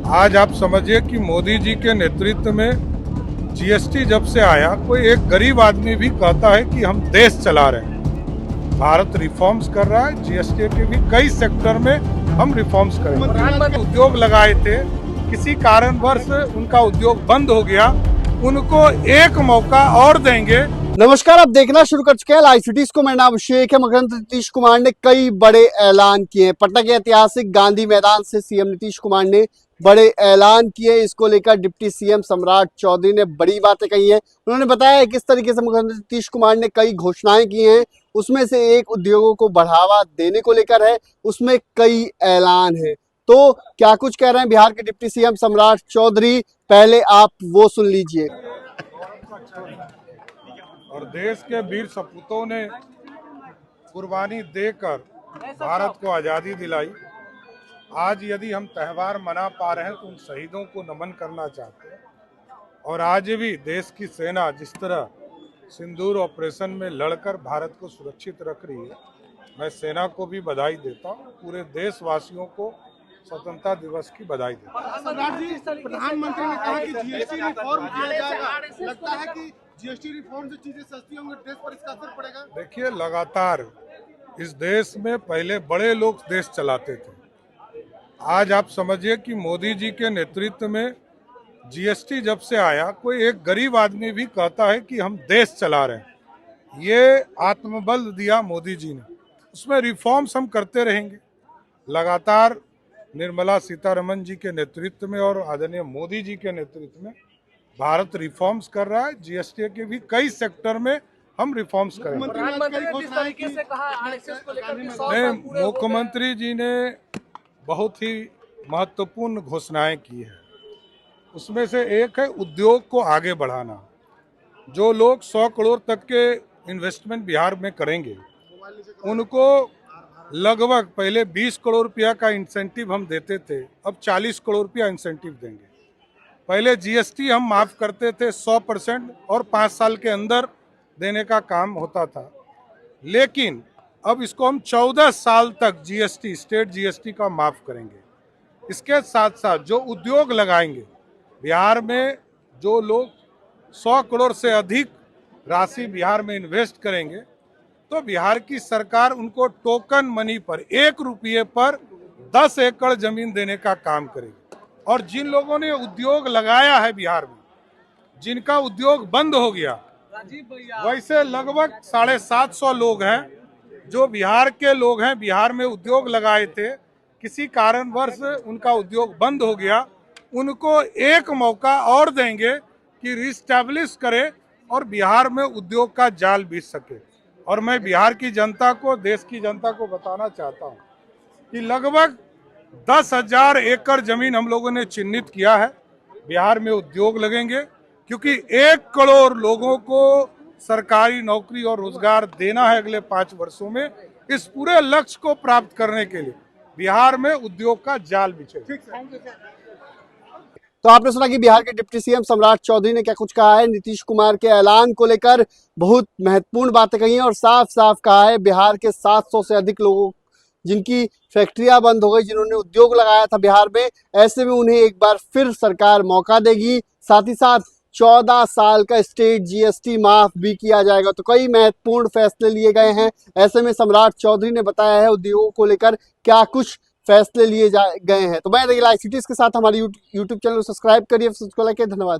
आज आप समझिए कि मोदी जी के नेतृत्व में जीएसटी जब से आया, कोई एक गरीब आदमी भी कहता है कि हम देश चला रहे हैं। भारत रिफॉर्म्स कर रहा है, जीएसटी के भी कई सेक्टर में हम रिफॉर्म्स करेंगे। प्रधानमंत्री उद्योग लगाए थे, किसी कारणवश उनका उद्योग बंद हो गया, उनको एक मौका और देंगे। नमस्कार, आप देखना शुरू कर चुके हैं लाइव सिटीज को। मेरा नाम अभिषेक है। मुख्यमंत्री नीतीश कुमार ने कई बड़े ऐलान किए। पटना के ऐतिहासिक गांधी मैदान से सीएम नीतीश कुमार ने बड़े ऐलान किए। इसको लेकर डिप्टी सीएम सम्राट चौधरी ने बड़ी बातें कही हैं। उन्होंने बताया किस तरीके से मुख्यमंत्री नीतीश कुमार ने कई घोषणाएं की हैं। उसमें से एक उद्योगों को बढ़ावा देने को लेकर है, उसमें कई ऐलान है। तो क्या कुछ कह रहे हैं बिहार के डिप्टी सीएम सम्राट चौधरी, पहले आप वो सुन लीजिए। और देश के वीर सपूतों ने कुर्बानी देकर भारत को आज़ादी दिलाई। आज यदि हम त्यौहार मना पा रहे हैं तो उन शहीदों को नमन करना चाहते हैं। और आज भी देश की सेना जिस तरह सिंदूर ऑपरेशन में लड़कर भारत को सुरक्षित रख रही है, मैं सेना को भी बधाई देता हूँ। पूरे देशवासियों को स्वतंत्रता दिवस की बधाई देता हूँ। प्रधानमंत्री ने कहा कि जीएसटी रिफॉर्म किया जाएगा। लगता है कि जीएसटी रिफॉर्म से चीजें सस्ती होंगी, देश पर इसका असर पड़ेगा। देखिए, लगातार इस देश में पहले बड़े लोग देश चलाते थे। आज आप समझिए कि मोदी जी के नेतृत्व में जीएसटी जब से आया, कोई एक गरीब आदमी भी कहता है कि हम देश चला रहे हैं। ये आत्मबल दिया मोदी जी ने, उसमें रिफॉर्म्स हम करते रहेंगे। लगातार निर्मला सीतारमण जी के नेतृत्व में और आदरणीय मोदी जी के नेतृत्व में भारत रिफॉर्म्स कर रहा है। जीएसटी के भी कई सेक्टर में हम रिफॉर्म्स करेंगे। मुख्यमंत्री जी ने बहुत ही महत्वपूर्ण घोषणाएं की है। उसमें से एक है उद्योग को आगे बढ़ाना। जो लोग 100 करोड़ तक के इन्वेस्टमेंट बिहार में करेंगे, उनको लगभग पहले 20 करोड़ रुपया का इंसेंटिव हम देते थे, अब 40 करोड़ रुपया इंसेंटिव देंगे। पहले जीएसटी हम माफ़ करते थे 100% और 5 साल के अंदर देने का काम होता था, लेकिन अब इसको हम 14 साल तक जीएसटी, स्टेट जीएसटी का माफ़ करेंगे। इसके साथ साथ जो उद्योग लगाएंगे बिहार में, जो लोग 100 करोड़ से अधिक राशि बिहार में इन्वेस्ट करेंगे, तो बिहार की सरकार उनको टोकन मनी पर 1 रुपये पर 10 एकड़ जमीन देने का काम करेगी। और जिन लोगों ने उद्योग लगाया है बिहार में, जिनका उद्योग बंद हो गया, वैसे लगभग 750 लोग हैं जो बिहार के लोग हैं, बिहार में उद्योग लगाए थे, किसी कारणवश उनका उद्योग बंद हो गया, उनको एक मौका और देंगे कि रिस्टैब्लिश करें और बिहार में उद्योग का जाल बिछ सके। और मैं बिहार की जनता को, देश की जनता को बताना चाहता हूँ कि लगभग 10,000 एकड़ जमीन हम लोगों ने चिन्हित किया है। बिहार में उद्योग लगेंगे, क्योंकि 1 करोड़ लोगों को सरकारी नौकरी और रोजगार देना है अगले 5 वर्षों में। इस पूरे लक्ष्य को प्राप्त करने के लिए बिहार में उद्योग का जाल बिछे। तो आपने सुना कि बिहार के डिप्टी सीएम सम्राट चौधरी ने क्या कुछ कहा है। नीतीश कुमार के ऐलान को लेकर बहुत महत्वपूर्ण बातें कही हैं और साफ साफ कहा है बिहार के 700 से अधिक लोगों जिनकी फैक्ट्रियां बंद हो गई, जिन्होंने उद्योग लगाया था बिहार में, ऐसे में उन्हें एक बार फिर सरकार मौका देगी। साथ ही साथ 14 साल का स्टेट जीएसटी माफ भी किया जाएगा। तो कई महत्वपूर्ण फैसले लिए गए हैं। ऐसे में सम्राट चौधरी ने बताया है उद्योगों को लेकर क्या कुछ फैसले लिए गए हैं। तो मैं लाइव सिटीज के साथ हमारे यूट्यूब चैनल को सब्सक्राइब करिए, धन्यवाद।